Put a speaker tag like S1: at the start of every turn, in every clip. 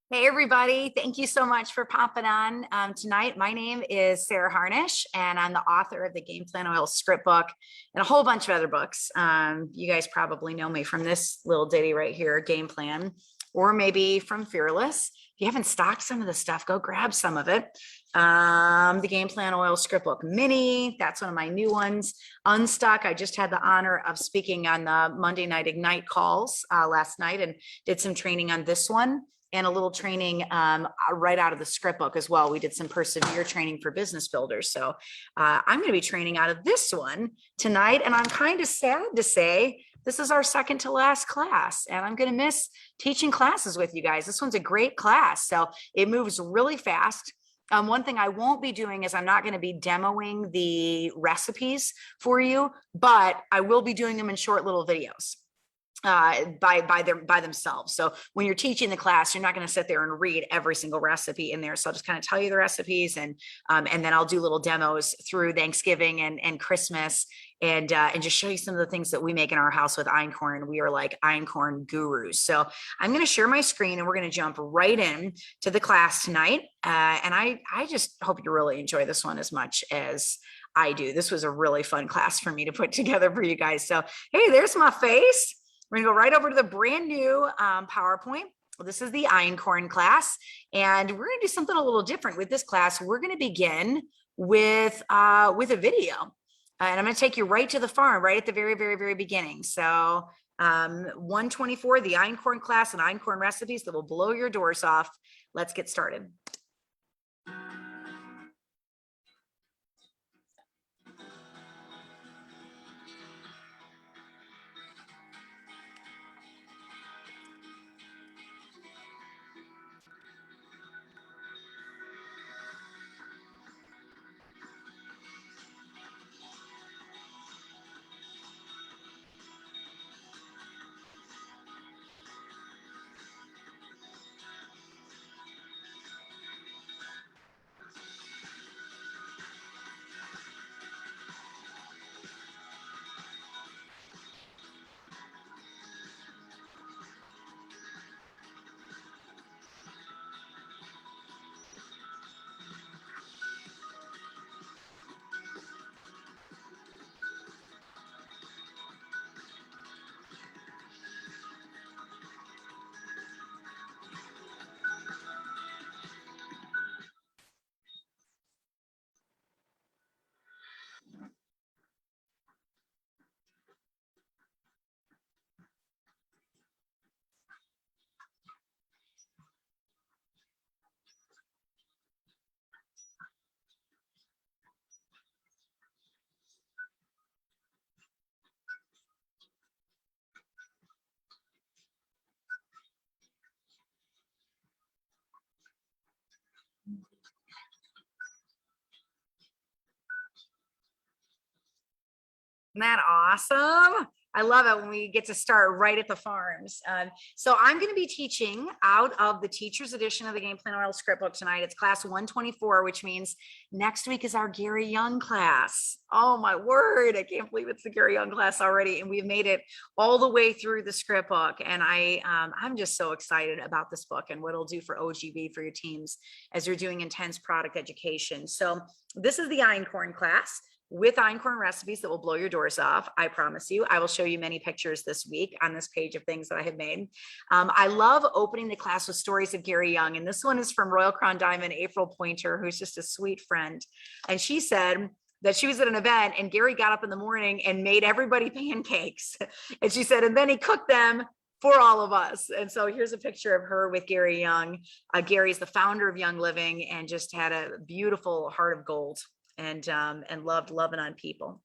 S1: Hey everybody, thank you so much for popping on tonight. My name is Sarah Harnish and I'm the author of the Game Plan Oil script book and a whole bunch of other books. You guys probably know me from this little ditty right here, Game Plan, or maybe from Fearless. If you haven't stocked some of the stuff, go grab some of it. The Game Plan Oil script book mini, that's one of my new ones. Unstuck, I just had the honor of speaking on the Monday Night Ignite calls last night and did some training on this one and a little training right out of the script book as well. We did some persevere training for business builders. So I'm going to be training out of this one tonight. And I'm kind of sad to say this is our second to last class. And I'm going to miss teaching classes with you guys. This one's a great class. So it moves really fast. One thing I won't be doing is I'm not going to be demoing the recipes for you, but I will be doing them in short little videos by themselves. So when you're teaching the class, you're not going to sit there and read every single recipe in there. So I'll just kind of tell you the recipes and then I'll do little demos through Thanksgiving and Christmas and just show you some of the things that we make in our house with Einkorn. We are like Einkorn gurus. So I'm going to share my screen and we're going to jump right in to the class tonight. And I just hope you really enjoy this one as much as I do. This was a really fun class for me to put together for you guys. So, hey, there's my face. We're gonna go right over to the brand new PowerPoint. Well, this is the Einkorn class, and we're gonna do something a little different with this class. We're gonna begin with a video, and I'm gonna take you right to the farm, right at the very, very, very beginning. So 124, the Einkorn class and Einkorn recipes that will blow your doors off. Let's get started. Isn't that awesome? I love it when we get to start right at the farms. So I'm going to be teaching out of the teacher's edition of the Game Plan Oil script book tonight. It's class 124, which means next week is our Gary Young class. Oh my word. I can't believe it's the Gary Young class already. And we've made it all the way through the script book. And I'm just so excited about this book and what it'll do for OGB for your teams as you're doing intense product education. So this is the Einkorn class with Einkorn recipes that will blow your doors off. I promise you. I will show you many pictures this week on this page of things that I have made. I love opening the class with stories of Gary Young. And this one is from Royal Crown Diamond, April Pointer, who's just a sweet friend. And she said that she was at an event and Gary got up in the morning and made everybody pancakes. And she said, and then he cooked them for all of us. And so here's a picture of her with Gary Young. Gary's the founder of Young Living and just had a beautiful heart of gold and loved loving on people.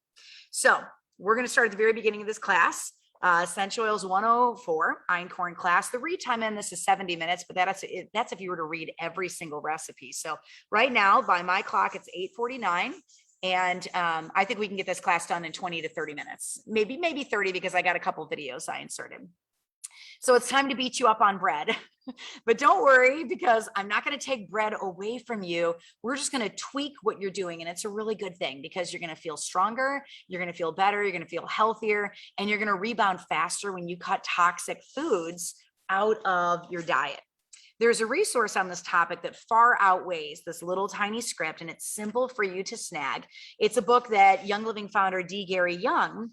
S1: So we're going to start at the very beginning of this class. Essential Oils 104, Einkorn class. The read time in this is 70 minutes, but that's if you were to read every single recipe. So right now, by my clock, it's 8:49. And I think we can get this class done in 20 to 30 minutes, maybe 30, because I got a couple videos I inserted. So it's time to beat you up on bread. But don't worry, because I'm not going to take bread away from you. We're just going to tweak what you're doing. And it's a really good thing because you're going to feel stronger. You're going to feel better. You're going to feel healthier. And you're going to rebound faster when you cut toxic foods out of your diet. There's a resource on this topic that far outweighs this little tiny script, and it's simple for you to snag. It's a book that Young Living founder D. Gary Young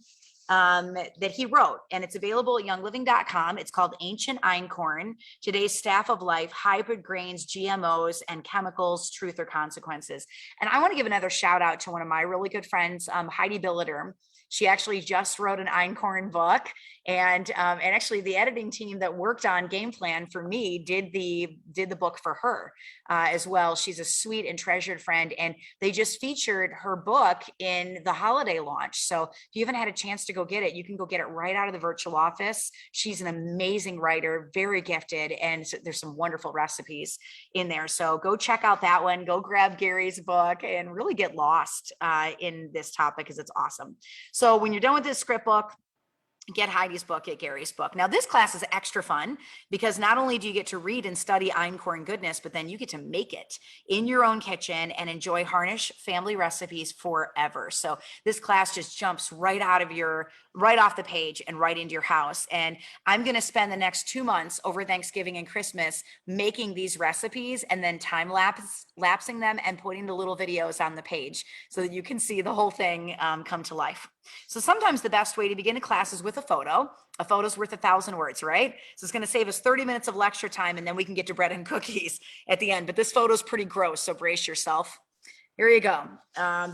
S1: that he wrote, and it's available at youngliving.com. It's called Ancient Einkorn, Today's Staff of Life, Hybrid Grains, GMOs, and Chemicals, Truth or Consequences. And I want to give another shout out to one of my really good friends, Heidi Billiter. She actually just wrote an Einkorn book, and actually the editing team that worked on Game Plan for me did the book for her as well. She's a sweet and treasured friend, and they just featured her book in the holiday launch. So if you haven't had a chance to go get it, you can go get it right out of the virtual office. She's an amazing writer, very gifted, and there's some wonderful recipes in there. So go check out that one. Go grab Gary's book and really get lost in this topic because it's awesome. So when you're done with this script book, get Heidi's book, get Gary's book. Now, this class is extra fun because not only do you get to read and study Einkorn goodness, but then you get to make it in your own kitchen and enjoy Harnish family recipes forever. So this class just jumps right out of right off the page and right into your house. And I'm going to spend the next 2 months over Thanksgiving and Christmas making these recipes and then time lapsing them and putting the little videos on the page so that you can see the whole thing come to life. So sometimes the best way to begin a class is with a photo. A photo's worth 1,000 words, right? So it's going to save us 30 minutes of lecture time, and then we can get to bread and cookies at the end. But this photo's pretty gross, so brace yourself. Here you go.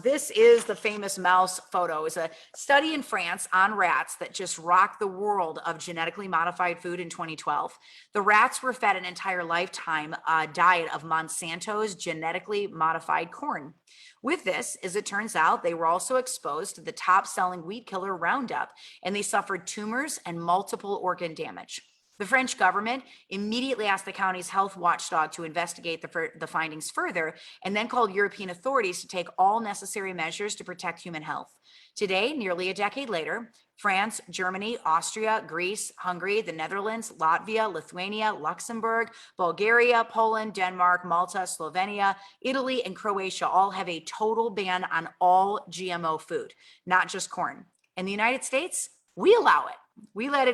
S1: This is the famous mouse photo. It's a study in France on rats that just rocked the world of genetically modified food in 2012. The rats were fed an entire lifetime diet of Monsanto's genetically modified corn. With this, as it turns out, they were also exposed to the top-selling weed killer Roundup, and they suffered tumors and multiple organ damage. The French government immediately asked the county's health watchdog to investigate the findings further, and then called European authorities to take all necessary measures to protect human health. Today, nearly a decade later, France, Germany, Austria, Greece, Hungary, the Netherlands, Latvia, Lithuania, Luxembourg, Bulgaria, Poland, Denmark, Malta, Slovenia, Italy, and Croatia all have a total ban on all GMO food, not just corn. In the United States, we allow it. We let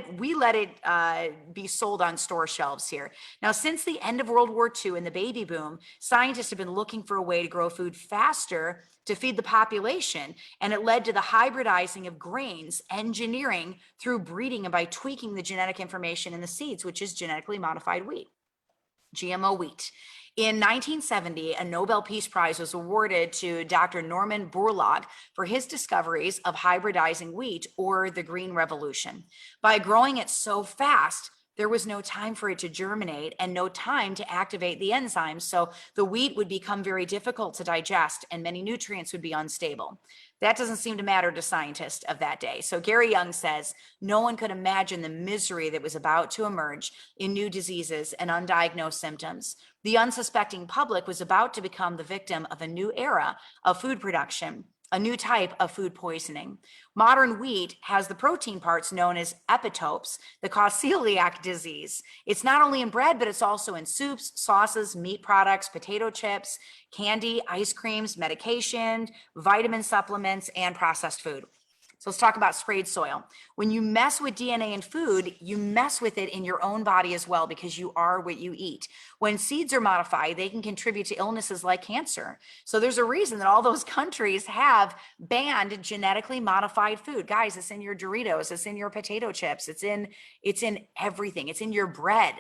S1: it be sold on store shelves here. Now, since the end of World War II and the baby boom, scientists have been looking for a way to grow food faster to feed the population, and it led to the hybridizing of grains, engineering through breeding and by tweaking the genetic information in the seeds, which is genetically modified wheat, GMO wheat. In 1970, a Nobel Peace Prize was awarded to Dr. Norman Borlaug for his discoveries of hybridizing wheat, or the Green Revolution. By growing it so fast, there was no time for it to germinate and no time to activate the enzymes, so the wheat would become very difficult to digest and many nutrients would be unstable. That doesn't seem to matter to scientists of that day. So Gary Young says, no one could imagine the misery that was about to emerge in new diseases and undiagnosed symptoms. The unsuspecting public was about to become the victim of a new era of food production, a new type of food poisoning. Modern wheat has the protein parts known as epitopes that cause celiac disease. It's not only in bread, but it's also in soups, sauces, meat products, potato chips, candy, ice creams, medication, vitamin supplements, and processed food. So let's talk about sprayed soil. When you mess with DNA in food, you mess with it in your own body as well, because you are what you eat. When seeds are modified, they can contribute to illnesses like cancer. So there's a reason that all those countries have banned genetically modified food. Guys, it's in your Doritos, it's in your potato chips, it's in everything. It's in your bread.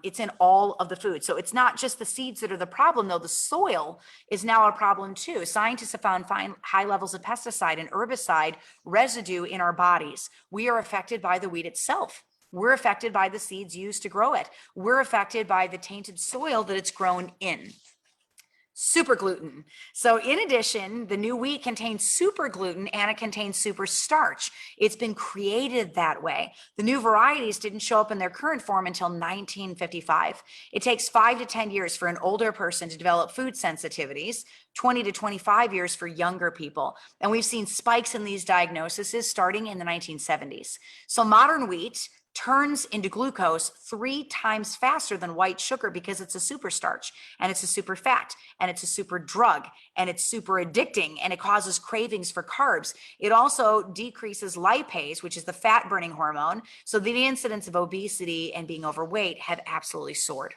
S1: It's in all of the food. So it's not just the seeds that are the problem, though. The soil is now a problem too. Scientists have found high levels of pesticide and herbicide residue in our bodies. We are affected by the wheat itself. We're affected by the seeds used to grow it. We're affected by the tainted soil that it's grown in. Super gluten. So in addition, the new wheat contains super gluten and it contains super starch. It's been created that way. The new varieties didn't show up in their current form until 1955. It takes 5 to 10 years for an older person to develop food sensitivities, 20 to 25 years for younger people. And we've seen spikes in these diagnoses starting in the 1970s. So modern wheat turns into glucose 3 times faster than white sugar because it's a super starch and it's a super fat and it's a super drug and it's super addicting and it causes cravings for carbs. It also decreases lipase, which is the fat burning hormone. So the incidence of obesity and being overweight have absolutely soared.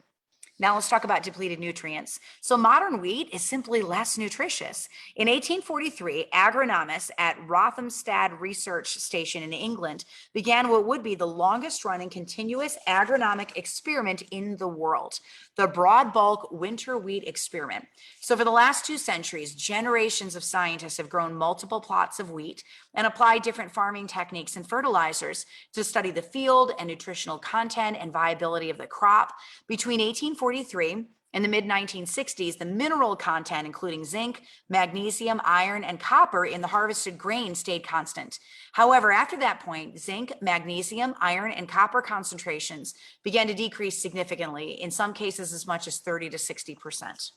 S1: Now let's talk about depleted nutrients. So modern wheat is simply less nutritious. In 1843, agronomists at Rothamsted Research Station in England began what would be the longest running continuous agronomic experiment in the world, the broad bulk winter wheat experiment. So for the last 2 centuries, generations of scientists have grown multiple plots of wheat and applied different farming techniques and fertilizers to study the field and nutritional content and viability of the crop. Between 1843 and the mid-1960s, the mineral content, including zinc, magnesium, iron, and copper in the harvested grain stayed constant. However, after that point, zinc, magnesium, iron, and copper concentrations began to decrease significantly, in some cases as much as 30 to 60%.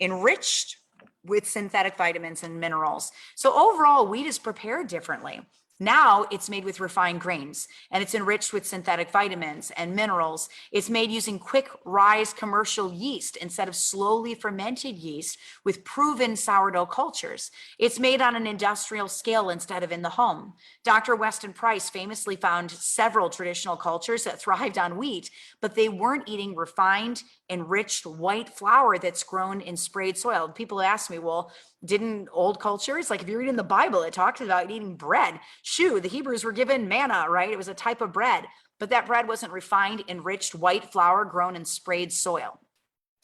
S1: Enriched with synthetic vitamins and minerals. So overall, wheat is prepared differently. Now it's made with refined grains and it's enriched with synthetic vitamins and minerals. It's made using quick rise commercial yeast instead of slowly fermented yeast with proven sourdough cultures. It's made on an industrial scale instead of in the home. Dr. Weston Price famously found several traditional cultures that thrived on wheat, but they weren't eating refined, enriched white flour that's grown in sprayed soil. People ask me, well, didn't old cultures, like if you read in the Bible, it talks about eating bread. Shoo, the Hebrews were given manna, right? It was a type of bread, but that bread wasn't refined, enriched white flour grown in sprayed soil.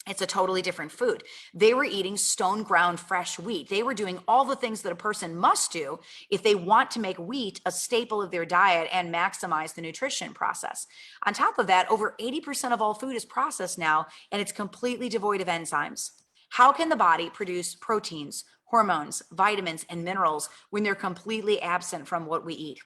S1: It's a totally different food. They were eating stone ground fresh wheat. They were doing all the things that a person must do if they want to make wheat a staple of their diet and maximize the nutrition process. On top of that, over 80% of all food is processed now, and it's completely devoid of enzymes. How can the body produce proteins, hormones, vitamins, and minerals when they're completely absent from what we eat?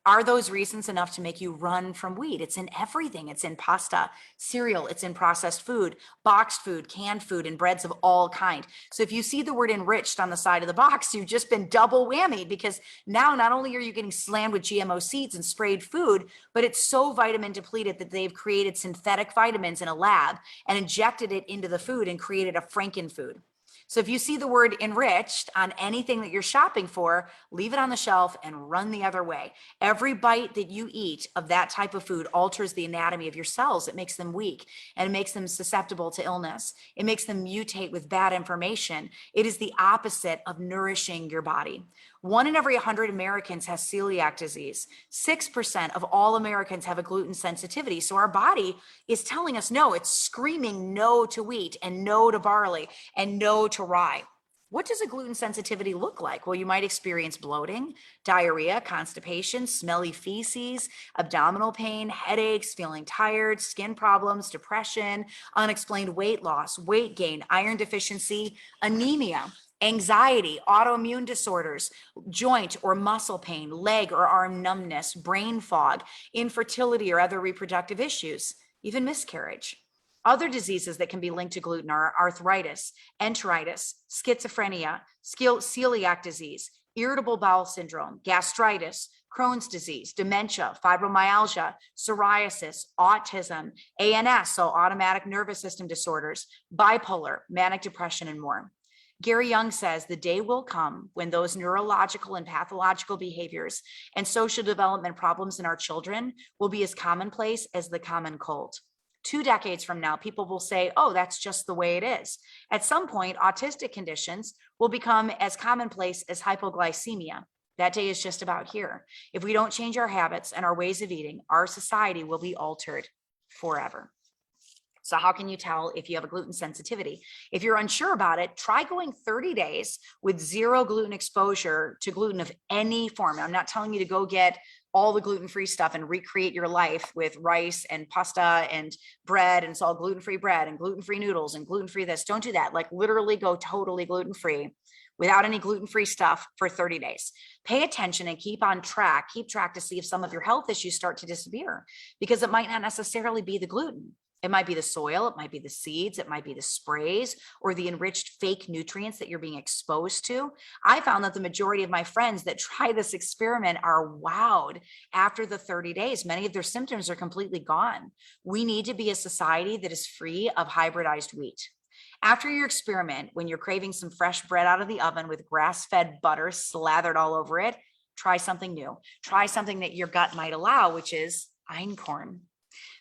S1: Are those reasons enough to make you run from wheat? It's in everything. It's in pasta, cereal, it's in processed food, boxed food, canned food, and breads of all kind. So if you see the word enriched on the side of the box, you've just been double whammied, because now not only are you getting slammed with GMO seeds and sprayed food, but it's so vitamin depleted that they've created synthetic vitamins in a lab and injected it into the food and created a frankenfood. So if you see the word enriched on anything that you're shopping for, leave it on the shelf and run the other way. Every bite that you eat of that type of food alters the anatomy of your cells. It makes them weak and it makes them susceptible to illness. It makes them mutate with bad information. It is the opposite of nourishing your body. 1 in every 100 Americans has celiac disease. 6% of all Americans have a gluten sensitivity. So our body is telling us no. It's screaming no to wheat and no to barley and no to rye. What does a gluten sensitivity look like? Well, you might experience bloating, diarrhea, constipation, smelly feces, abdominal pain, headaches, feeling tired, skin problems, depression, unexplained weight loss, weight gain, iron deficiency, anemia, anxiety, autoimmune disorders, joint or muscle pain, leg or arm numbness, brain fog, infertility or other reproductive issues, even miscarriage. Other diseases that can be linked to gluten are arthritis, enteritis, schizophrenia, celiac disease, irritable bowel syndrome, gastritis, Crohn's disease, dementia, fibromyalgia, psoriasis, autism, ANS, so automatic nervous system disorders, bipolar, manic depression, and more. Gary Young says the day will come when those neurological and pathological behaviors and social development problems in our children will be as commonplace as the common cold. 2 decades from now, people will say, oh, that's just the way it is. At some point, autistic conditions will become as commonplace as hypoglycemia. That day is just about here. If we don't change our habits and our ways of eating, our society will be altered forever. So how can you tell if you have a gluten sensitivity? If you're unsure about it, try going 30 days with 0 gluten exposure to gluten of any form. I'm not telling you to go get all the gluten-free stuff and recreate your life with rice and pasta and bread, and it's all gluten-free bread and gluten-free noodles and gluten-free this. Don't do that. Like literally go totally gluten-free without any gluten-free stuff for 30 days. Pay attention and keep track to see if some of your health issues start to disappear, because it might not necessarily be the gluten. It might be the soil, it might be the seeds, it might be the sprays or the enriched fake nutrients that you're being exposed to. I found that the majority of my friends that try this experiment are wowed after the 30 days. Many of their symptoms are completely gone. We need to be a society that is free of hybridized wheat. After your experiment, when you're craving some fresh bread out of the oven with grass-fed butter slathered all over it, try something new. Try something that your gut might allow, which is einkorn.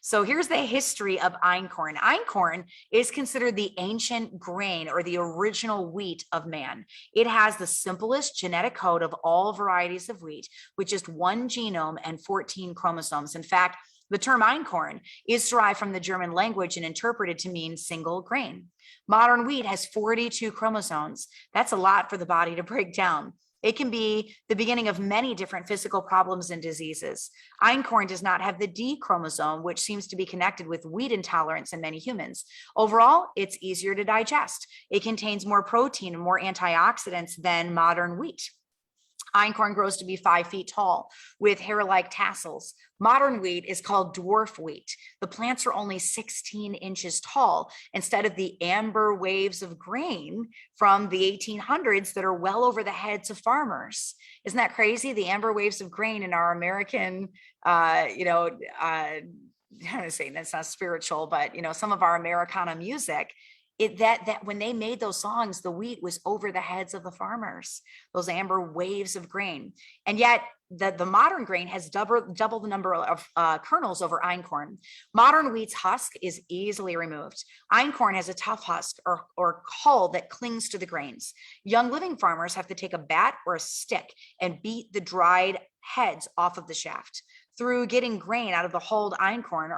S1: So here's the history of einkorn. Einkorn is considered the ancient grain or the original wheat of man. It has the simplest genetic code of all varieties of wheat, with just one genome and 14 chromosomes. In fact, the term einkorn is derived from the German language and interpreted to mean single grain. Modern wheat has 42 chromosomes. That's a lot for the body to break down. It can be the beginning of many different physical problems and diseases. Einkorn does not have the D chromosome, which seems to be connected with wheat intolerance in many humans. Overall, it's easier to digest. It contains more protein and more antioxidants than modern wheat. Einkorn grows to be 5 feet tall with hair-like tassels. Modern wheat is called dwarf wheat. The plants are only 16 inches tall instead of the amber waves of grain from the 1800s that are well over the heads of farmers. Isn't that crazy? The amber waves of grain in our American, I'm saying that's not spiritual, but some of our Americana music. That when they made those songs, the wheat was over the heads of the farmers, those amber waves of grain. And yet the modern grain has double the number of kernels over einkorn. Modern wheat's husk is easily removed. Einkorn has a tough husk or hull that clings to the grains. Young living farmers have to take a bat or a stick and beat the dried heads off of the shaft. Through getting grain out of the hulled einkorn,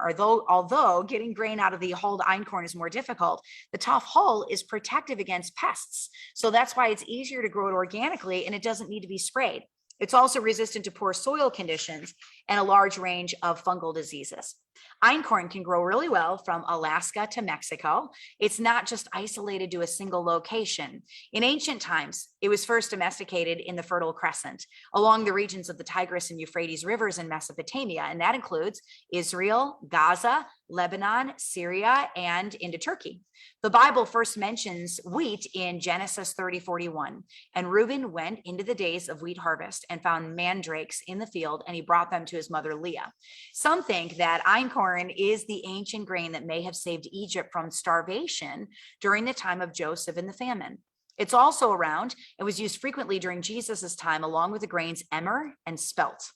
S1: although getting grain out of the hulled einkorn is more difficult, the tough hull is protective against pests. So that's why it's easier to grow it organically and it doesn't need to be sprayed. It's also resistant to poor soil conditions and a large range of fungal diseases. Einkorn can grow really well from Alaska to Mexico. It's not just isolated to a single location. In ancient times, it was first domesticated in the Fertile Crescent, along the regions of the Tigris and Euphrates rivers in Mesopotamia, and that includes Israel, Gaza, Lebanon, Syria, and into Turkey. The Bible first mentions wheat in Genesis 30:41, and Reuben went into the days of wheat harvest and found mandrakes in the field, and he brought them to his mother Leah. Some think that einkorn is the ancient grain that may have saved Egypt from starvation during the time of Joseph and the famine. It's also around and was used frequently during Jesus's time, along with the grains emmer and spelt.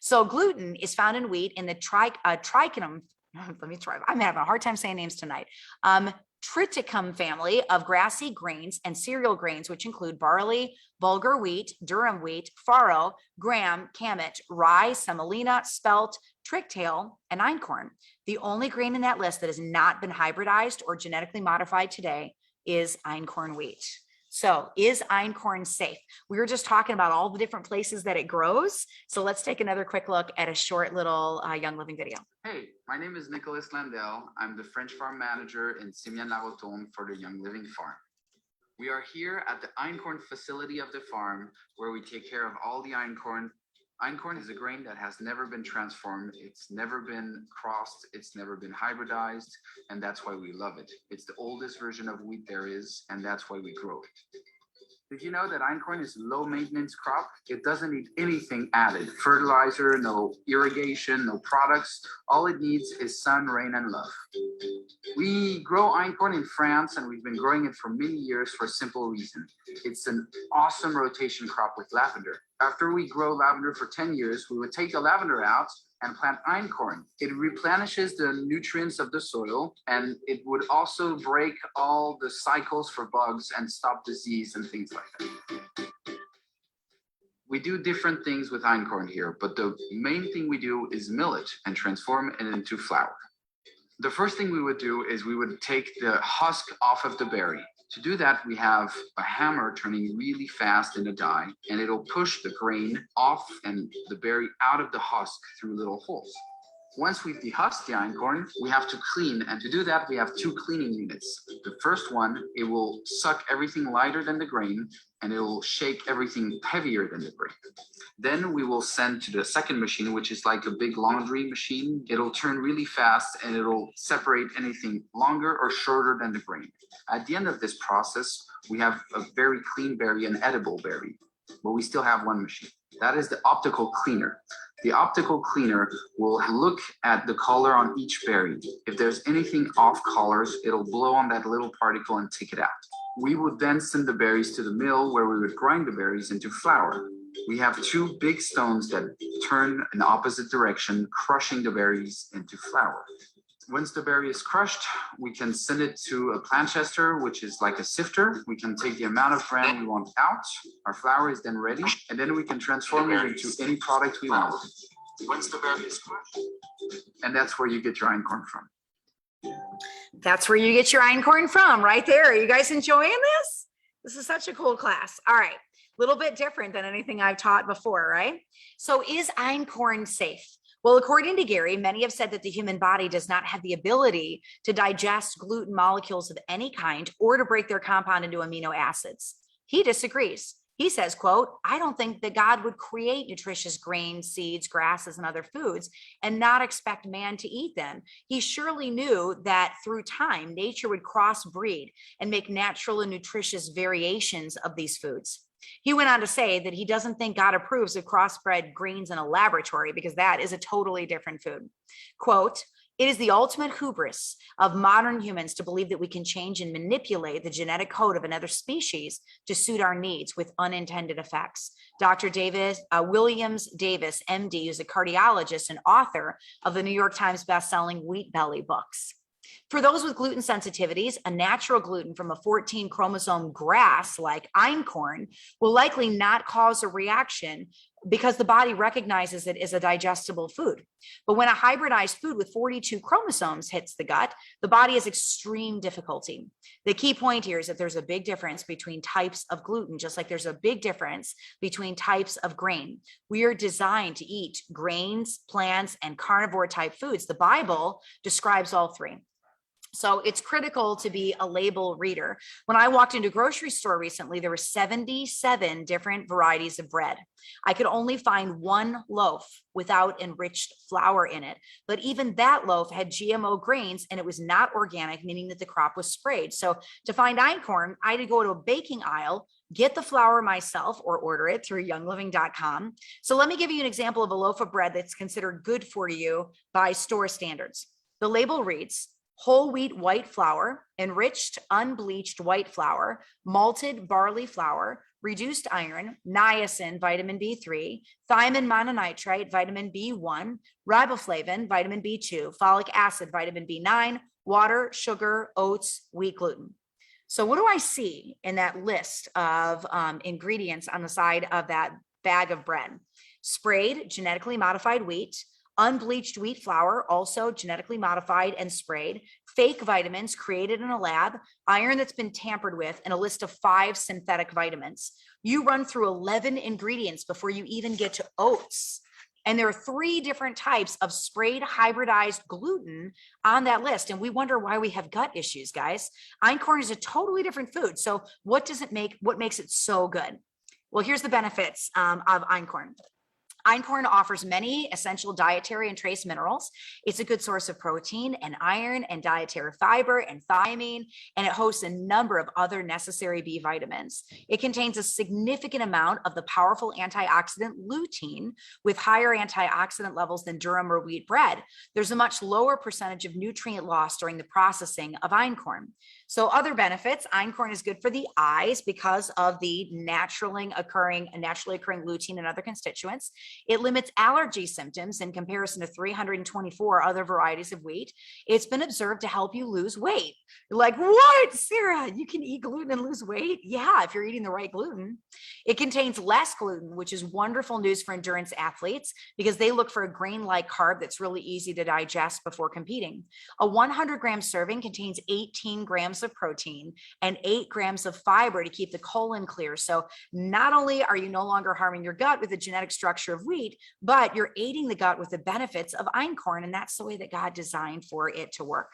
S1: So gluten is found in wheat in the trichum. Let me try. I'm having a hard time saying names tonight. Triticum family of grassy grains and cereal grains, which include barley, bulgur wheat, durum wheat, farro, gram, kamut, rye, semolina, spelt, tricktail, and einkorn. The only grain in that list that has not been hybridized or genetically modified today is einkorn wheat. So is einkorn safe? We were just talking about all the different places that it grows. So let's take another quick look at a short little Young Living video.
S2: Hey, my name is Nicholas Landell. I'm the French farm manager in Simian-la-Rotonde for the Young Living Farm. We are here at the einkorn facility of the farm where we take care of all the einkorn. Einkorn is a grain that has never been transformed. It's never been crossed. It's never been hybridized. And that's why we love it. It's the oldest version of wheat there is, and that's why we grow it. Did you know that einkorn is a low maintenance crop? It doesn't need anything added. Fertilizer, no irrigation, no products. All it needs is sun, rain, and love. We grow einkorn in France, and we've been growing it for many years for a simple reason. It's an awesome rotation crop with lavender. After we grow lavender for 10 years, we would take the lavender out and plant einkorn. It replenishes the nutrients of the soil, and it would also break all the cycles for bugs and stop disease and things like that. We do different things with einkorn here, but the main thing we do is mill it and transform it into flour. The first thing we would do is we would take the husk off of the berry. To do that, we have a hammer turning really fast in a die, and it'll push the grain off and the berry out of the husk through little holes. Once we've dehusked the einkorn, we have to clean, and to do that, we have 2 cleaning units. The first one, it will suck everything lighter than the grain, and it will shake everything heavier than the grain. Then we will send to the second machine, which is like a big laundry machine. It'll turn really fast, and it'll separate anything longer or shorter than the grain. At the end of this process, we have a very clean berry, an edible berry, but we still have one machine. That is the optical cleaner. The optical cleaner will look at the color on each berry. If there's anything off colors, it'll blow on that little particle and take it out. We would then send the berries to the mill where we would grind the berries into flour. We have 2 big stones that turn in the opposite direction, crushing the berries into flour. Once the berry is crushed, we can send it to a Planchester, which is like a sifter. We can take the amount of bran we want out. Our flour is then ready, and then we can transform it into any product we want. Once the berry is crushed. And that's where you get your einkorn from.
S1: That's where you get your einkorn from, right there. Are you guys enjoying this? This is such a cool class. All right, a little bit different than anything I've taught before, right? So is einkorn safe? Well, according to Gary, many have said that the human body does not have the ability to digest gluten molecules of any kind or to break their compound into amino acids. He disagrees. He says, quote, I don't think that God would create nutritious grains, seeds, grasses, and other foods and not expect man to eat them. He surely knew that through time, nature would crossbreed and make natural and nutritious variations of these foods. He went on to say that he doesn't think God approves of crossbred greens in a laboratory because that is a totally different food. Quote, it is the ultimate hubris of modern humans to believe that we can change and manipulate the genetic code of another species to suit our needs with unintended effects. Dr. Williams Davis, MD, is a cardiologist and author of the New York Times bestselling Wheat Belly books. For those with gluten sensitivities, a natural gluten from a 14 chromosome grass like einkorn will likely not cause a reaction because the body recognizes it as a digestible food. But when a hybridized food with 42 chromosomes hits the gut, the body has extreme difficulty. The key point here is that there's a big difference between types of gluten, just like there's a big difference between types of grain. We are designed to eat grains, plants, and carnivore type foods. The Bible describes all three. So it's critical to be a label reader. When I walked into a grocery store recently, there were 77 different varieties of bread. I could only find one loaf without enriched flour in it. But even that loaf had GMO grains and it was not organic, meaning that the crop was sprayed. So to find einkorn, I had to go to a baking aisle, get the flour myself or order it through youngliving.com. So let me give you an example of a loaf of bread that's considered good for you by store standards. The label reads, whole wheat white flour, enriched unbleached white flour, malted barley flour, reduced iron, niacin, vitamin B3, thiamine mononitrate, vitamin B1, riboflavin, vitamin B2, folic acid, vitamin B9, water, sugar, oats, wheat gluten. So what do I see in that list of ingredients on the side of that bag of bread? Sprayed, genetically modified wheat, unbleached wheat flour, also genetically modified and sprayed, fake vitamins created in a lab, iron that's been tampered with, and a list of 5 synthetic vitamins. You run through 11 ingredients before you even get to oats. And there are 3 different types of sprayed hybridized gluten on that list. And we wonder why we have gut issues, guys. Einkorn is a totally different food. So what makes it so good? Well, here's the benefits of einkorn. Einkorn offers many essential dietary and trace minerals. It's a good source of protein and iron and dietary fiber and thiamine, and it hosts a number of other necessary B vitamins. It contains a significant amount of the powerful antioxidant lutein with higher antioxidant levels than durum or wheat bread. There's a much lower percentage of nutrient loss during the processing of einkorn. So other benefits, einkorn is good for the eyes because of the naturally occurring lutein and other constituents. It limits allergy symptoms in comparison to 324 other varieties of wheat. It's been observed to help you lose weight. You're like, what, Sarah? You can eat gluten and lose weight? Yeah, if you're eating the right gluten. It contains less gluten, which is wonderful news for endurance athletes because they look for a grain-like carb that's really easy to digest before competing. A 100-gram serving contains 18 grams of protein and 8 grams of fiber to keep the colon clear. So not only are you no longer harming your gut with the genetic structure of wheat, but you're aiding the gut with the benefits of einkorn, and that's the way that God designed for it to work.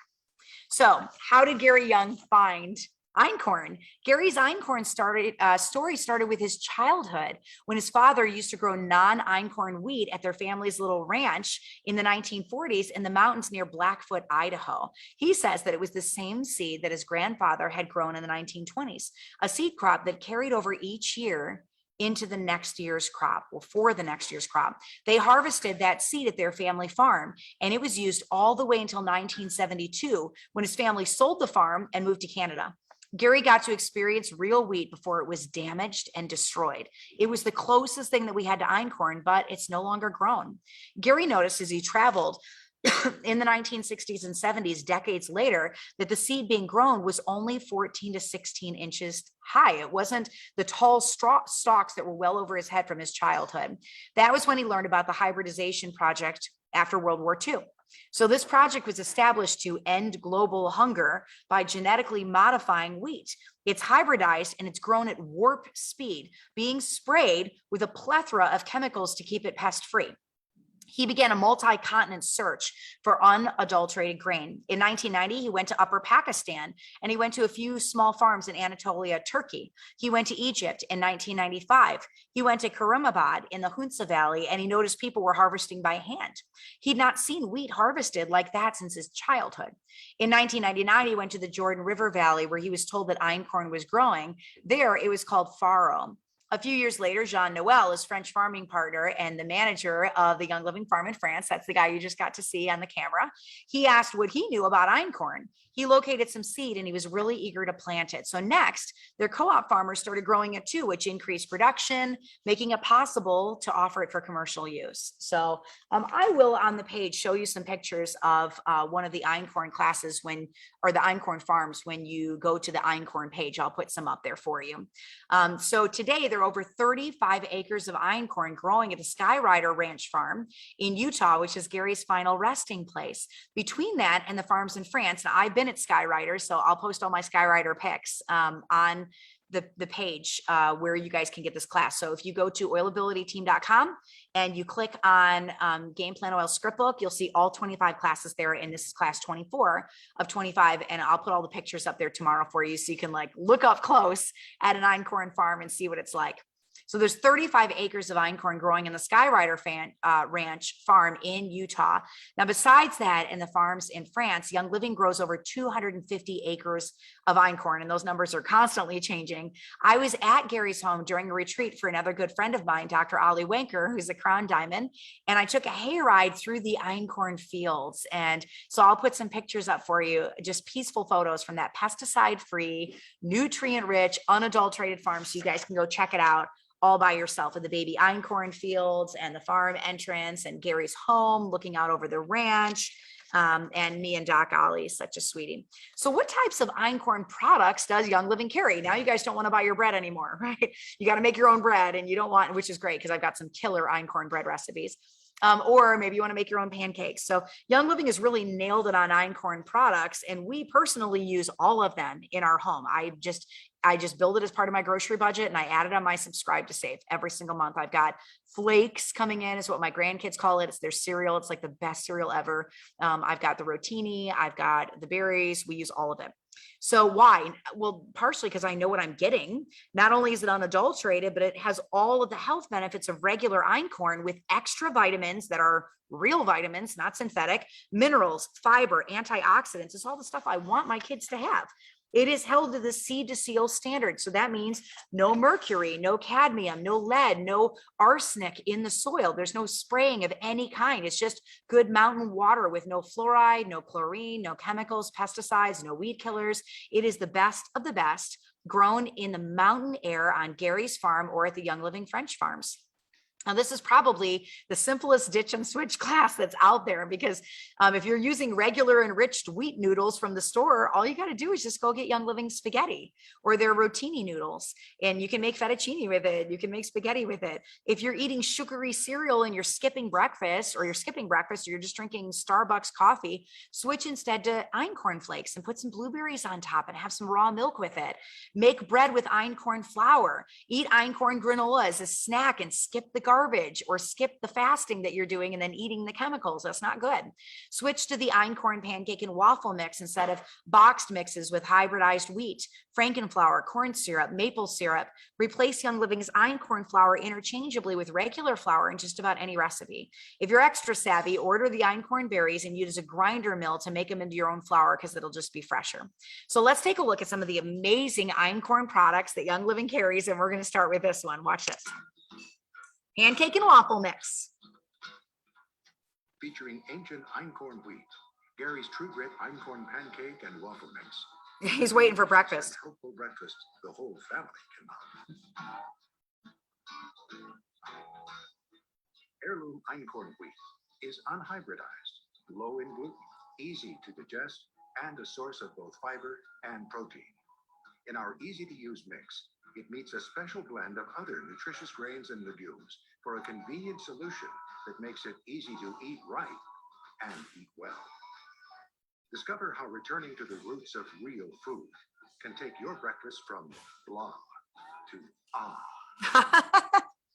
S1: So how did Gary Young find einkorn? Gary's einkorn story started with his childhood when his father used to grow non-einkorn wheat at their family's little ranch in the 1940s in the mountains near Blackfoot, Idaho. He says that it was the same seed that his grandfather had grown in the 1920s, a seed crop that carried over each year into the next year's crop, or for the next year's crop. They harvested that seed at their family farm, and it was used all the way until 1972 when his family sold the farm and moved to Canada. Gary got to experience real wheat before it was damaged and destroyed. It was the closest thing that we had to einkorn, but it's no longer grown. Gary noticed as he traveled in the 1960s and 70s, decades later, that the seed being grown was only 14 to 16 inches high. It wasn't the tall stalks that were well over his head from his childhood. That was when he learned about the hybridization project after World War II. So this project was established to end global hunger by genetically modifying wheat. It's hybridized and it's grown at warp speed, being sprayed with a plethora of chemicals to keep it pest-free. He began a multi-continent search for unadulterated grain. In 1990, he went to Upper Pakistan and he went to a few small farms in Anatolia, Turkey. He went to Egypt in 1995. He went to Karimabad in the Hunza Valley and he noticed people were harvesting by hand. He'd not seen wheat harvested like that since his childhood. In 1999, he went to the Jordan River Valley where he was told that einkorn was growing. There, it was called farro. A few years later, Jean Noel, his French farming partner and the manager of the Young Living Farm in France, that's the guy you just got to see on the camera, he asked what he knew about einkorn. He located some seed and he was really eager to plant it. So next, their co-op farmers started growing it too, which increased production, making it possible to offer it for commercial use. So I will on the page show you some pictures of one of the Einkorn classes or the Einkorn farms when you go to the Einkorn page. I'll put some up there for you. So today there are over 35 acres of einkorn growing at the Skyrider Ranch Farm in Utah, which is Gary's final resting place. Between that and the farms in France, and I've been at Skyrider, so I'll post all my Skyrider pics on the page where you guys can get this class. So if you go to oilabilityteam.com and you click on Game Plan Oil Script Book, you'll see all 25 classes there. And this is class 24 of 25. And I'll put all the pictures up there tomorrow for you so you can like look up close at an einkorn farm and see what it's like. So there's 35 acres of einkorn growing in the Skyrider Ranch Farm in Utah. Now, besides that, in the farms in France, Young Living grows over 250 acres of einkorn, and those numbers are constantly changing. I was at Gary's home during a retreat for another good friend of mine, Dr. Ollie Wenker, who's a Crown Diamond, and I took a hayride through the einkorn fields. And so I'll put some pictures up for you, just peaceful photos from that pesticide-free, nutrient-rich, unadulterated farm, so you guys can go check it out all by yourself in the baby einkorn fields and the farm entrance and Gary's home looking out over the ranch. And me and Doc Ollie, such a sweetie. So what types of einkorn products does Young Living carry? Now you guys don't want to buy your bread anymore, right? You got to make your own bread and you don't want, which is great because I've got some killer einkorn bread recipes. Or maybe you want to make your own pancakes. So Young Living has really nailed it on einkorn products. And we personally use all of them in our home. I just build it as part of my grocery budget and I add it on my subscribe to save every single month. I've got flakes coming in is what my grandkids call it. It's their cereal. It's like the best cereal ever. I've got the rotini, I've got the berries. We use all of it. So why? Well, partially because I know what I'm getting. Not only is it unadulterated, but it has all of the health benefits of regular einkorn with extra vitamins that are real vitamins, not synthetic, minerals, fiber, antioxidants. It's all the stuff I want my kids to have. It is held to the seed to seal standard. So that means no mercury, no cadmium, no lead, no arsenic in the soil. There's no spraying of any kind. It's just good mountain water with no fluoride, no chlorine, no chemicals, pesticides, no weed killers. It is the best of the best, grown in the mountain air on Gary's farm or at the Young Living French farms. Now, this is probably the simplest ditch and switch class that's out there because if you're using regular enriched wheat noodles from the store, all you got to do is just go get Young Living spaghetti or their rotini noodles, and you can make fettuccine with it. You can make spaghetti with it. If you're eating sugary cereal and you're skipping breakfast or you're just drinking Starbucks coffee, switch instead to einkorn flakes and put some blueberries on top and have some raw milk with it. Make bread with einkorn flour. Eat einkorn granola as a snack and skip the garbage or skip the fasting that you're doing and then eating the chemicals. That's not good. Switch to the einkorn pancake and waffle mix instead of boxed mixes with hybridized wheat, frankenflour, corn syrup, maple syrup. Replace Young Living's einkorn flour interchangeably with regular flour in just about any recipe. If you're extra savvy, order the einkorn berries and use a grinder mill to make them into your own flour because it'll just be fresher. So let's take a look at some of the amazing einkorn products that Young Living carries, and we're going to start with this one. Watch this. Pancake and waffle mix.
S3: Featuring ancient einkorn wheat, Gary's True Grit einkorn pancake and waffle mix.
S1: He's waiting for breakfast.
S3: Helpful breakfast the whole family can love. Heirloom Einkorn wheat is unhybridized, low in gluten, easy to digest, and a source of both fiber and protein. In our easy-to-use mix, it meets a special blend of other nutritious grains and legumes for a convenient solution that makes it easy to eat right and eat well. Discover how returning to the roots of real food can take your breakfast from blah to ah.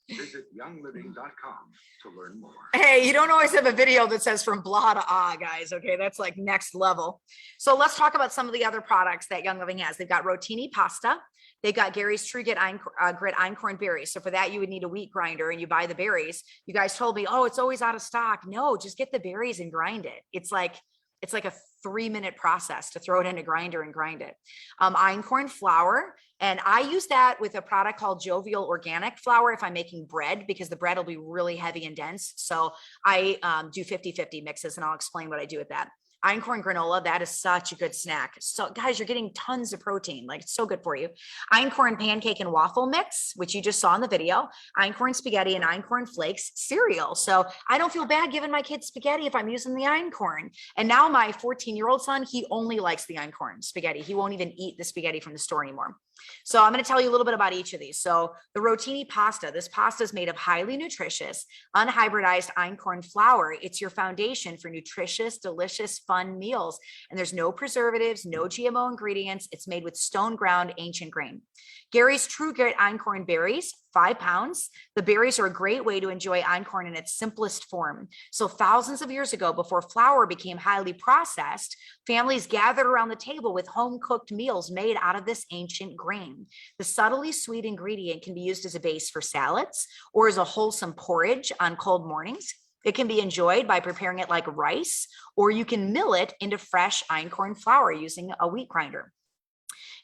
S3: Visit youngliving.com to learn more.
S1: Hey, you don't always have a video that says from blah to ah, guys. Okay, that's like next level. So let's talk about some of the other products that Young Living has. They've got rotini pasta. They've got Gary's True Grit Einkorn berries. So for that, you would need a wheat grinder and you buy the berries. You guys told me, oh, it's always out of stock. No, just get the berries and grind it. It's like a 3-minute process to throw it in a grinder and grind it. Einkorn flour. And I use that with a product called Jovial Organic Flour if I'm making bread, because the bread will be really heavy and dense. So I do 50-50 mixes, and I'll explain what I do with that. Einkorn granola, that is such a good snack. So guys, you're getting tons of protein, like it's so good for you. Einkorn pancake and waffle mix, which you just saw in the video. Einkorn spaghetti and Einkorn flakes cereal. So I don't feel bad giving my kids spaghetti if I'm using the Einkorn. And now my 14-year-old son, he only likes the Einkorn spaghetti. He won't even eat the spaghetti from the store anymore. So I'm going to tell you a little bit about each of these. So the rotini pasta, this pasta is made of highly nutritious, unhybridized Einkorn flour. It's your foundation for nutritious, delicious, fun meals. And there's no preservatives, no GMO ingredients. It's made with stone ground ancient grain. Gary's True Grit Einkorn berries, 5 pounds. The berries are a great way to enjoy Einkorn in its simplest form. So thousands of years ago, before flour became highly processed, families gathered around the table with home-cooked meals made out of this ancient grain. The subtly sweet ingredient can be used as a base for salads or as a wholesome porridge on cold mornings. It can be enjoyed by preparing it like rice, or you can mill it into fresh Einkorn flour using a wheat grinder.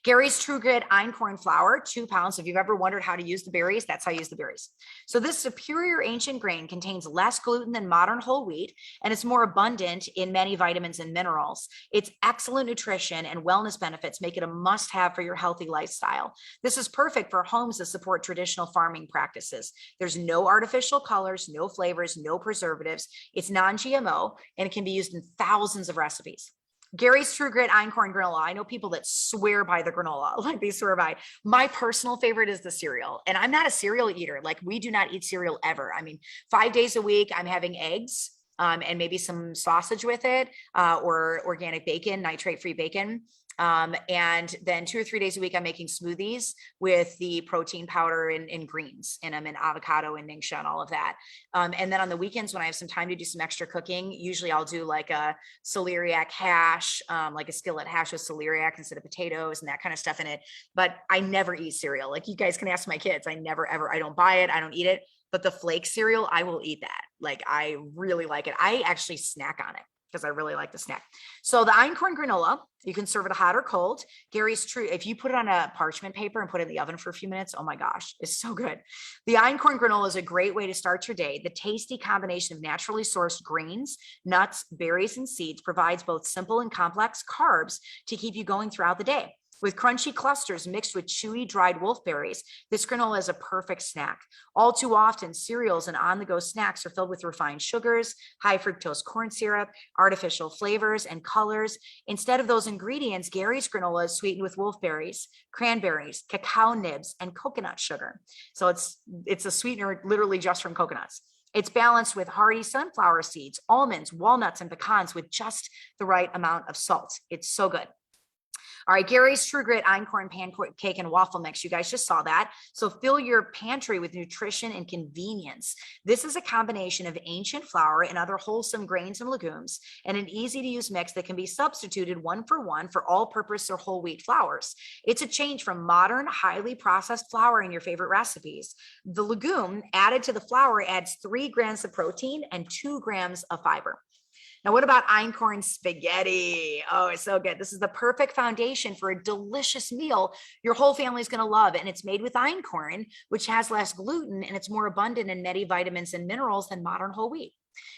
S1: Gary's True Grit Einkorn flour, 2 pounds. If you've ever wondered how to use the berries, that's how you use the berries. So this superior ancient grain contains less gluten than modern whole wheat, and it's more abundant in many vitamins and minerals. Its excellent nutrition and wellness benefits make it a must-have for your healthy lifestyle. This is perfect for homes that support traditional farming practices. There's no artificial colors, no flavors, no preservatives. It's non-GMO, and it can be used in thousands of recipes. Gary's True Grit Einkorn granola. I know people that swear by the granola, like they swear by. My personal favorite is the cereal, and I'm not a cereal eater. Like we do not eat cereal ever. I mean, 5 days a week, I'm having eggs and maybe some sausage with it or organic bacon, nitrate-free bacon. And then 2 or 3 days a week, I'm making smoothies with the protein powder and greens, and I'm in avocado and ningxia and all of that. And then on the weekends, when I have some time to do some extra cooking, usually I'll do like a celeriac hash, like a skillet hash with celeriac instead of potatoes and that kind of stuff in it. But I never eat cereal. Like you guys can ask my kids. I never, ever, I don't buy it. I don't eat it. But the flake cereal, I will eat that. Like I really like it. I actually snack on it because I really like the snack. So the Einkorn granola, you can serve it hot or cold. Gary's True, if you put it on a parchment paper and put it in the oven for a few minutes, oh my gosh, it's so good. The Einkorn granola is a great way to start your day. The tasty combination of naturally sourced grains, nuts, berries, and seeds provides both simple and complex carbs to keep you going throughout the day. With crunchy clusters mixed with chewy dried wolfberries, this granola is a perfect snack. All too often, cereals and on-the-go snacks are filled with refined sugars, high fructose corn syrup, artificial flavors and colors. Instead of those ingredients, Gary's granola is sweetened with wolfberries, cranberries, cacao nibs, and coconut sugar. So it's a sweetener literally just from coconuts. It's balanced with hearty sunflower seeds, almonds, walnuts, and pecans with just the right amount of salt. It's so good. All right, Gary's True Grit Einkorn pancake and waffle mix. You guys just saw that. So fill your pantry with nutrition and convenience. This is a combination of ancient flour and other wholesome grains and legumes, and an easy to use mix that can be substituted 1-for-1 for all-purpose or whole wheat flours. It's a change from modern, highly processed flour in your favorite recipes. The legume added to the flour adds 3 grams of protein and 2 grams of fiber. Now, what about Einkorn spaghetti? Oh, it's so good. This is the perfect foundation for a delicious meal your whole family is going to love. And it's made with Einkorn, which has less gluten, and it's more abundant in many vitamins and minerals than modern whole wheat.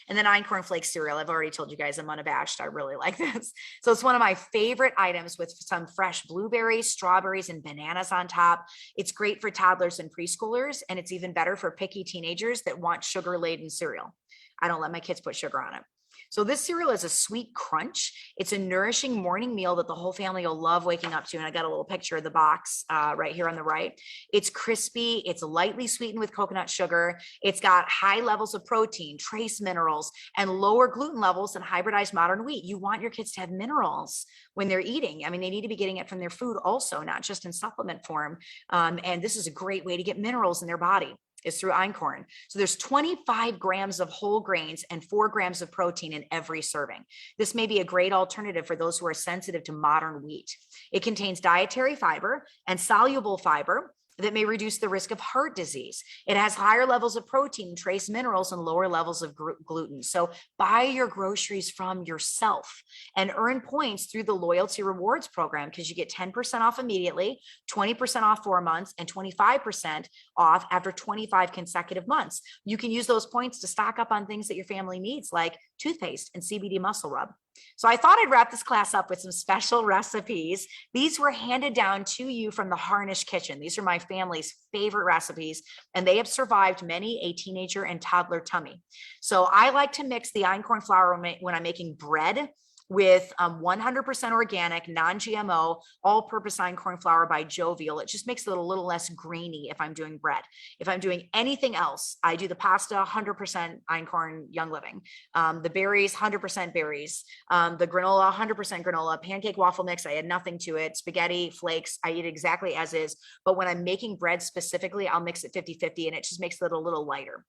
S1: And then Einkorn Flake cereal. I've already told you guys I'm unabashed. I really like this. So it's one of my favorite items with some fresh blueberries, strawberries, and bananas on top. It's great for toddlers and preschoolers, and it's even better for picky teenagers that want sugar-laden cereal. I don't let my kids put sugar on it. So this cereal is a sweet crunch. It's a nourishing morning meal that the whole family will love waking up to. And I got a little picture of the box right here on the right. It's crispy. It's lightly sweetened with coconut sugar. It's got high levels of protein, trace minerals, and lower gluten levels than hybridized modern wheat. You want your kids to have minerals when they're eating. I mean, they need to be getting it from their food also, not just in supplement form. And this is a great way to get minerals in their body, is through einkorn. So there's 25 grams of whole grains and 4 grams of protein in every serving. This may be a great alternative for those who are sensitive to modern wheat. It contains dietary fiber and soluble fiber that may reduce the risk of heart disease. It has higher levels of protein, trace minerals, and lower levels of gluten. So buy your groceries from yourself and earn points through the loyalty rewards program, because you get 10% off immediately, 20% off 4 months, and 25% off after 25 consecutive months. You can use those points to stock up on things that your family needs, like toothpaste and CBD muscle rub. So I thought I'd wrap this class up with some special recipes. These were handed down to you from the Harnish kitchen. These are my family's favorite recipes, and they have survived many a teenager and toddler tummy. So I like to mix the einkorn flour when I'm making bread with 100% organic, non-GMO, all-purpose einkorn flour by Jovial. It just makes it a little less grainy if I'm doing bread. If I'm doing anything else, I do the pasta 100% einkorn Young Living, the berries 100% berries, the granola 100% granola, pancake waffle mix, I add nothing to it, spaghetti flakes, I eat exactly as is. But when I'm making bread specifically, I'll mix it 50-50, and it just makes it a little lighter.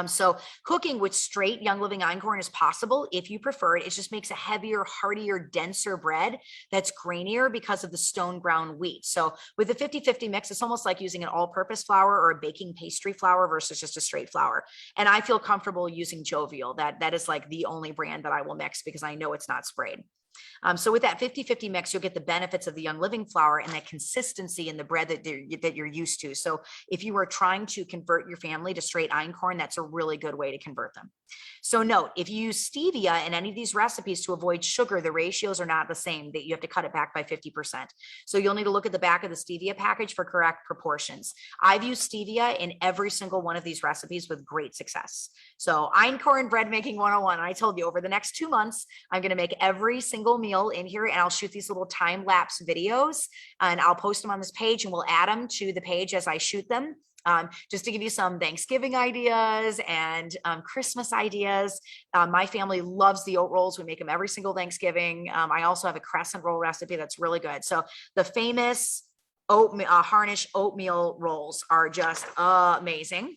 S1: So cooking with straight Young Living einkorn is possible if you prefer it. It just makes a heavier, heartier, denser bread that's grainier because of the stone ground wheat. So with the 50-50 mix, it's almost like using an all-purpose flour or a baking pastry flour versus just a straight flour. And I feel comfortable using Jovial. That is like the only brand that I will mix because I know it's not sprayed. So with that 50-50 mix, you'll get the benefits of the Young Living flour and that consistency in the bread that you're used to. So if you are trying to convert your family to straight einkorn, that's a really good way to convert them. So note, if you use stevia in any of these recipes to avoid sugar, the ratios are not the same, that you have to cut it back by 50%. So you'll need to look at the back of the stevia package for correct proportions. I've used stevia in every single one of these recipes with great success. So einkorn bread making 101. I told you over the next 2 months, I'm going to make every single meal in here, and I'll shoot these little time-lapse videos and I'll post them on this page, and we'll add them to the page as I shoot them. Just to give you some Thanksgiving ideas and Christmas ideas. My family loves the oat rolls. We make them every single Thanksgiving. I also have a crescent roll recipe that's really good. So the famous Harnish oatmeal rolls are just amazing.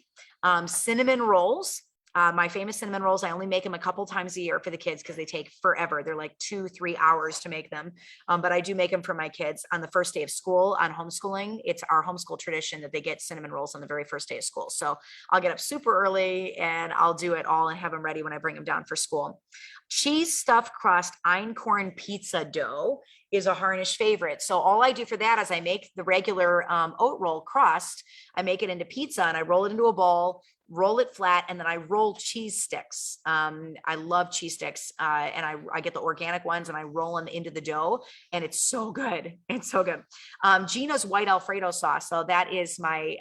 S1: Cinnamon rolls. My famous cinnamon rolls, I only make them a couple times a year for the kids because they take forever. They're like 2-3 hours to make them. But I do make them for my kids on the first day of school on homeschooling. It's our homeschool tradition that they get cinnamon rolls on the very first day of school. So I'll get up super early and I'll do it all and have them ready when I bring them down for school. Cheese stuffed crust einkorn pizza dough is a Harnish favorite. So all I do for that is I make the regular oat roll crust. I make it into pizza and I roll it into a bowl, roll it flat, and then I roll cheese sticks. I love cheese sticks, and I get the organic ones and I roll them into the dough, and it's so good. It's so good. Gina's white Alfredo sauce. So that is my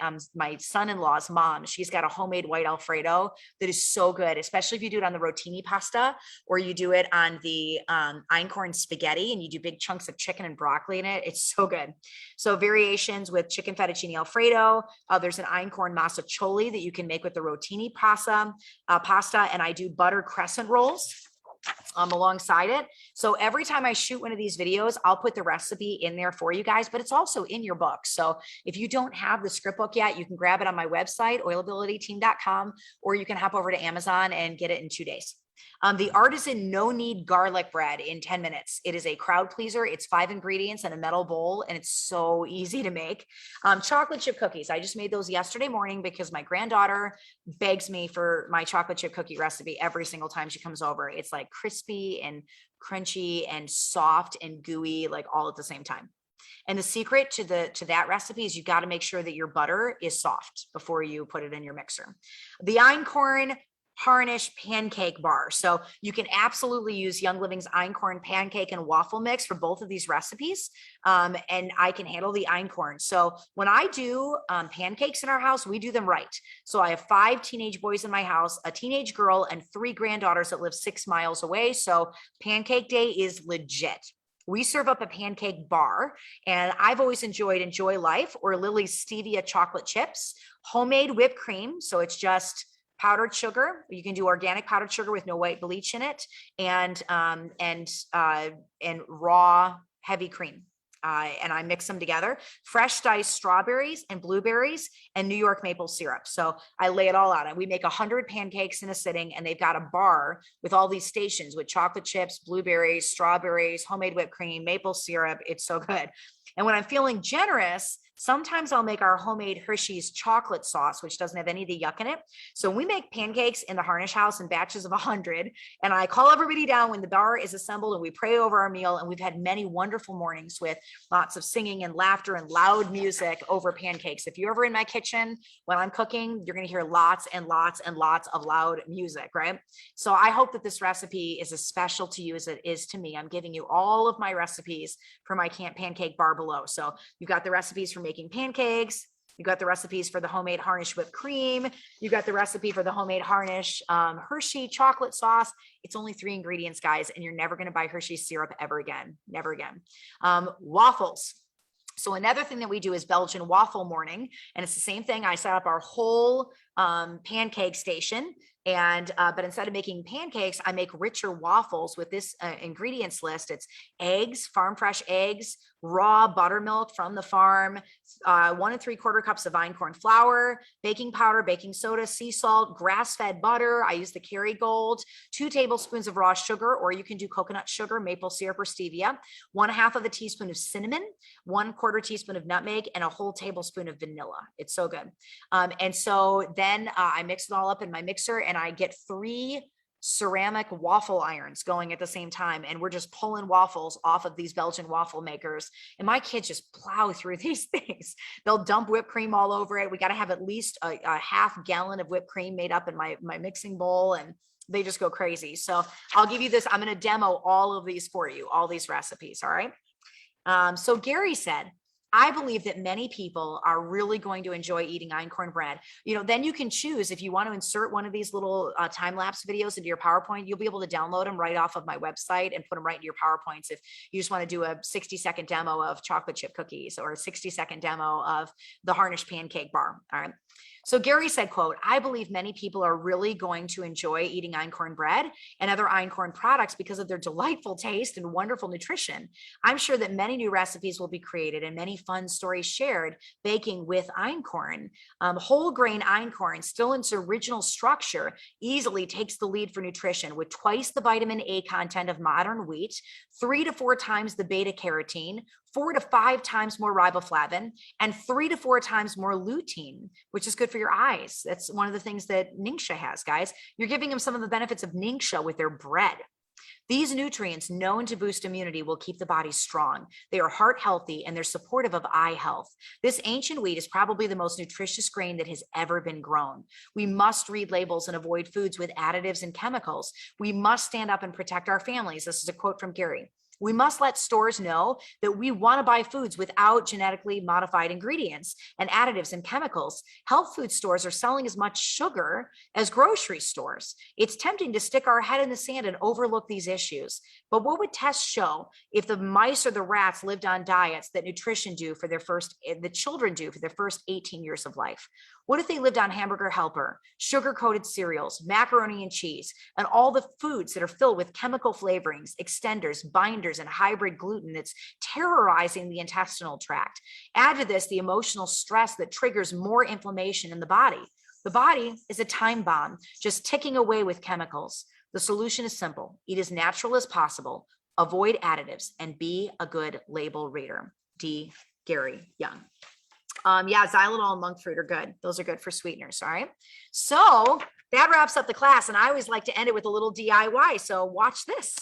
S1: son-in-law's mom. She's got a homemade white Alfredo that is so good, especially if you do it on the rotini pasta or you do it on the einkorn spaghetti and you do big chunks of chicken and broccoli in it. It's so good. So variations with chicken fettuccine Alfredo. There's an einkorn massacholi that you can make with the rotini pasta, and I do butter crescent rolls alongside it. So every time I shoot one of these videos, I'll put the recipe in there for you guys, but it's also in your book. So if you don't have the script book yet, you can grab it on my website, oilabilityteam.com, or you can hop over to Amazon and get it in 2 days. The artisan no knead garlic bread in 10 minutes. It is a crowd pleaser. It's 5 ingredients in a metal bowl, and it's so easy to make. Chocolate chip cookies. I just made those yesterday morning because my granddaughter begs me for my chocolate chip cookie recipe every single time she comes over. It's like crispy and crunchy and soft and gooey, like all at the same time. And the secret to that recipe is you got to make sure that your butter is soft before you put it in your mixer. The einkorn Harnish pancake bar. So you can absolutely use Young Living's Einkorn pancake and waffle mix for both of these recipes. And I can handle the Einkorn. So when I do pancakes in our house, we do them right. So I have 5 teenage boys in my house, a teenage girl, and 3 granddaughters that live 6 miles away. So pancake day is legit. We serve up a pancake bar, and I've always enjoyed Enjoy Life or Lily's Stevia chocolate chips, homemade whipped cream. So it's just powdered sugar. You can do organic powdered sugar with no white bleach in it, and raw heavy cream. And I mix them together. Fresh diced strawberries and blueberries and New York maple syrup. So I lay it all out. And we make 100 pancakes in a sitting, and they've got a bar with all these stations with chocolate chips, blueberries, strawberries, homemade whipped cream, maple syrup. It's so good. And when I'm feeling generous, sometimes I'll make our homemade Hershey's chocolate sauce, which doesn't have any of the yuck in it. So we make pancakes in the Harnish house in batches of 100. And I call everybody down when the bar is assembled, and we pray over our meal. And we've had many wonderful mornings with lots of singing and laughter and loud music over pancakes. If you're ever in my kitchen when I'm cooking, you're going to hear lots and lots and lots of loud music, right? So I hope that this recipe is as special to you as it is to me. I'm giving you all of my recipes for my pancake bar below. So you've got the recipes for making pancakes. You got the recipes for the homemade Harnish whipped cream. You got the recipe for the homemade Harnish Hershey chocolate sauce. It's only 3 ingredients, guys, and you're never going to buy Hershey syrup ever again. Never again. Waffles. So another thing that we do is Belgian waffle morning, and it's the same thing. I set up our whole pancake station, and but instead of making pancakes, I make richer waffles with this ingredients list. It's eggs, farm fresh eggs, raw buttermilk from the farm, 1 3/4 cups of Einkorn flour, baking powder, baking soda, sea salt, grass-fed butter. I use the Kerrygold, 2 tablespoons of raw sugar, or you can do coconut sugar, maple syrup, or stevia, 1/2 of a teaspoon of cinnamon, 1/4 teaspoon of nutmeg, and a whole tablespoon of vanilla. It's so good. And so then I mix it all up in my mixer, and I get 3 ceramic waffle irons going at the same time, and we're just pulling waffles off of these Belgian waffle makers, and my kids just plow through these things. They'll dump whipped cream all over it. We got to have at least a 1/2 gallon of whipped cream made up in my mixing bowl, and they just go crazy. So I'll give you this. I'm going to demo all of these for you, all these recipes. All right. So Gary said, I believe that many people are really going to enjoy eating einkorn bread. Then you can choose if you want to insert one of these little time-lapse videos into your PowerPoint. You'll be able to download them right off of my website and put them right into your PowerPoints. If you just want to do a 60-second demo of chocolate chip cookies or a 60-second demo of the Harnish pancake bar. All right. So Gary said, quote, I believe many people are really going to enjoy eating einkorn bread and other einkorn products because of their delightful taste and wonderful nutrition. I'm sure that many new recipes will be created and many fun stories shared baking with einkorn. Whole grain einkorn, still in its original structure, easily takes the lead for nutrition with twice the vitamin A content of modern wheat, 3 to 4 times the beta carotene, 4 to 5 times more riboflavin, and 3 to 4 times more lutein, which is good for your eyes. That's one of the things that Ningxia has, guys. You're giving them some of the benefits of Ningxia with their bread. These nutrients known to boost immunity will keep the body strong. They are heart healthy and they're supportive of eye health. This ancient wheat is probably the most nutritious grain that has ever been grown. We must read labels and avoid foods with additives and chemicals. We must stand up and protect our families. This is a quote from Gary. We must let stores know that we want to buy foods without genetically modified ingredients and additives and chemicals. Health food stores are selling as much sugar as grocery stores. It's tempting to stick our head in the sand and overlook these issues. But what would tests show if the mice or the rats lived on diets that the children do for their first 18 years of life? What if they lived on hamburger helper, sugar-coated cereals, macaroni and cheese, and all the foods that are filled with chemical flavorings, extenders, binders, and hybrid gluten that's terrorizing the intestinal tract? Add to this the emotional stress that triggers more inflammation in the body. The body is a time bomb, just ticking away with chemicals. The solution is simple. Eat as natural as possible, avoid additives, and be a good label reader. D. Gary Young. Xylitol and monk fruit are good. Those are good for sweeteners. All right. So that wraps up the class. And I always like to end it with a little DIY. So watch this.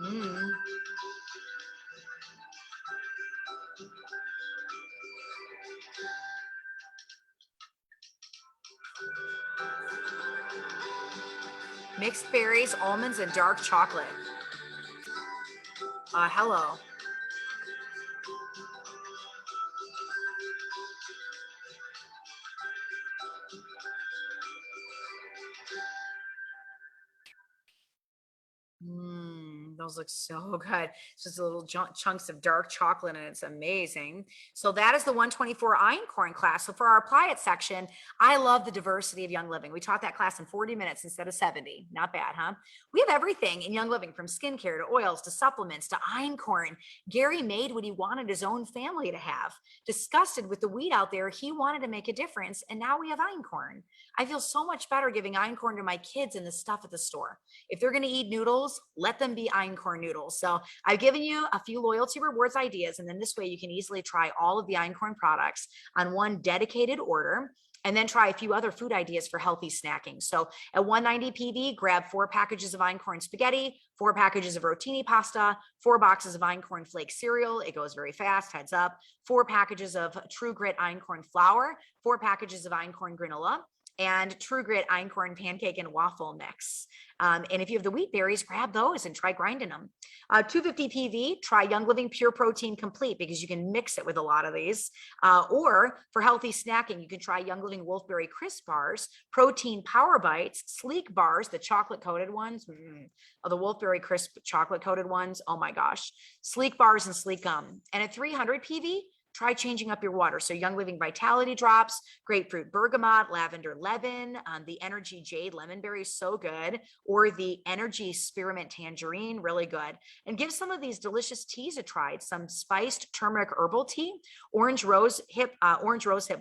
S1: Mm. Mixed berries, almonds, and dark chocolate. Hello. Those look so good. It's just little chunks of dark chocolate and it's amazing. So that is the 124 Einkorn class. So for our apply it section, I love the diversity of Young Living. We taught that class in 40 minutes instead of 70. Not bad, huh? We have everything in Young Living, from skincare to oils to supplements to Einkorn. Gary made what he wanted his own family to have. Disgusted with the weed out there, he wanted to make a difference, and now we have Einkorn. I feel so much better giving Einkorn to my kids than the stuff at the store. If they're going to eat noodles, let them be Einkorn noodles. So I've given you a few loyalty rewards ideas, and then this way you can easily try all of the Einkorn products on one dedicated order, and then try a few other food ideas for healthy snacking. So at 190 PV, grab 4 packages of Einkorn spaghetti, 4 packages of rotini pasta, 4 boxes of Einkorn flake cereal. It goes very fast, heads up. 4 packages of True Grit Einkorn flour, 4 packages of Einkorn granola, and True Grit Einkorn pancake and waffle mix. And if you have the wheat berries, grab those and try grinding them. 250 PV, try Young Living Pure Protein Complete, because you can mix it with a lot of these. Or for healthy snacking, you can try Young Living Wolfberry Crisp Bars, Protein Power Bites, Sleek Bars, the chocolate coated ones. The Wolfberry Crisp chocolate coated ones. Oh my gosh. Sleek Bars and Sleek Gum. And at 300 PV, try changing up your water. So Young Living Vitality Drops, Grapefruit Bergamot, Lavender Lemon, the Energy Jade Lemon Berry, so good, or the Energy Spearmint Tangerine, really good. And give some of these delicious teas a try. Some spiced turmeric herbal tea, orange rose hip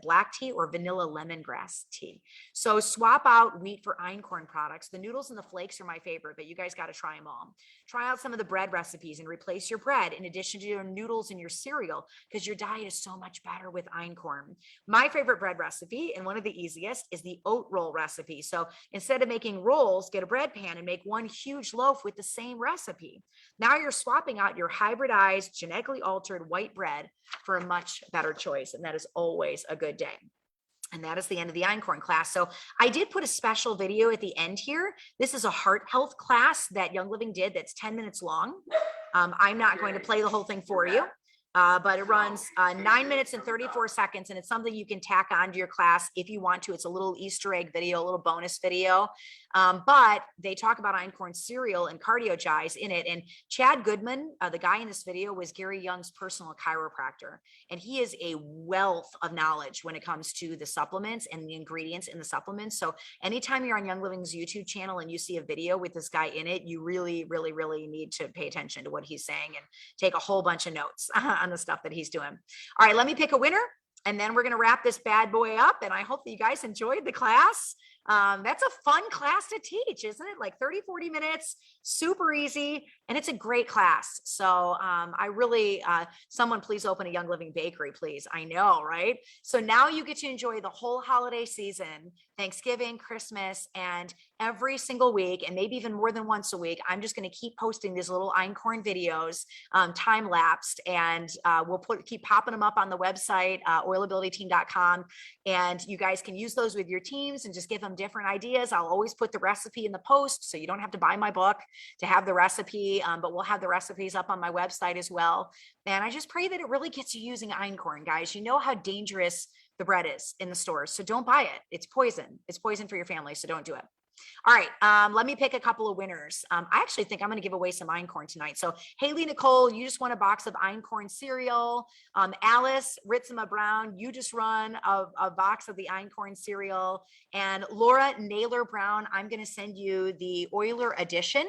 S1: black tea, or vanilla lemongrass tea. So swap out wheat for Einkorn products. The noodles and the flakes are my favorite, but you guys got to try them all. Try out some of the bread recipes and replace your bread in addition to your noodles and your cereal, because your diet is so much better with Einkorn. My favorite bread recipe, and one of the easiest, is the oat roll recipe. So instead of making rolls, get a bread pan and make one huge loaf with the same recipe. Now you're swapping out your hybridized, genetically altered white bread for a much better choice, and that is always a good day. And that is the end of the Einkorn class. So I did put a special video at the end here. This is a heart health class that Young Living did that's 10 minutes long. I'm not going to play the whole thing for you. But it runs 9 minutes and 34 seconds, and it's something you can tack onto your class if you want to. It's a little Easter egg video, a little bonus video. But they talk about Einkorn cereal and cardiogize in it. And Chad Goodman, the guy in this video, was Gary Young's personal chiropractor. And he is a wealth of knowledge when it comes to the supplements and the ingredients in the supplements. So anytime you're on Young Living's YouTube channel and you see a video with this guy in it, you really, really, really need to pay attention to what he's saying and take a whole bunch of notes on the stuff that he's doing. All right, let me pick a winner, and then we're going to wrap this bad boy up. And I hope that you guys enjoyed the class. That's a fun class to teach, isn't it? Like 30-40 minutes, super easy, and it's a great class. So I really, someone please open a Young Living bakery, please. I know, right? So now you get to enjoy the whole holiday season, Thanksgiving, Christmas, and every single week, and maybe even more than once a week, I'm just going to keep posting these little Einkorn videos, time lapsed, and we'll keep popping them up on the website, oilabilityteam.com, and you guys can use those with your teams and just give them different ideas. I'll always put the recipe in the post, so you don't have to buy my book to have the recipe, but we'll have the recipes up on my website as well. And I just pray that it really gets you using Einkorn, guys. You know how dangerous the bread is in the stores, so don't buy it. It's poison. It's poison for your family, so don't do it. All right, let me pick a couple of winners. I actually think I'm going to give away some Einkorn tonight. So Haley Nicole, you just won a box of Einkorn cereal. Alice Ritzema Brown, you just run a box of the Einkorn cereal. And Laura Naylor Brown, I'm going to send you the Euler edition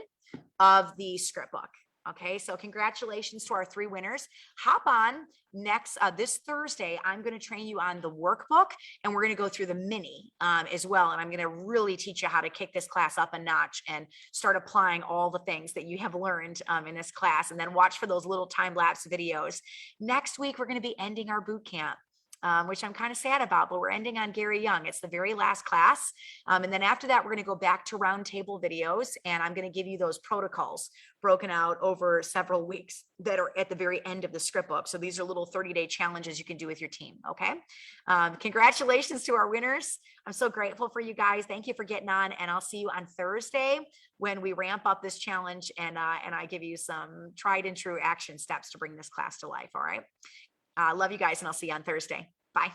S1: of the script book. Okay, so congratulations to our 3 winners. Hop on next this Thursday. I'm going to train you on the workbook, and we're going to go through the mini as well. And I'm going to really teach you how to kick this class up a notch and start applying all the things that you have learned in this class. And then watch for those little time-lapse videos. Next week, we're going to be ending our boot camp. Which I'm kind of sad about, but we're ending on Gary Young. It's the very last class. And then after that, we're going to go back to roundtable videos, and I'm going to give you those protocols broken out over several weeks that are at the very end of the script book. So these are little 30-day challenges you can do with your team. Okay. Congratulations to our winners. I'm so grateful for you guys. Thank you for getting on, and I'll see you on Thursday when we ramp up this challenge and I give you some tried and true action steps to bring this class to life. All right. Love you guys, and I'll see you on Thursday. Bye.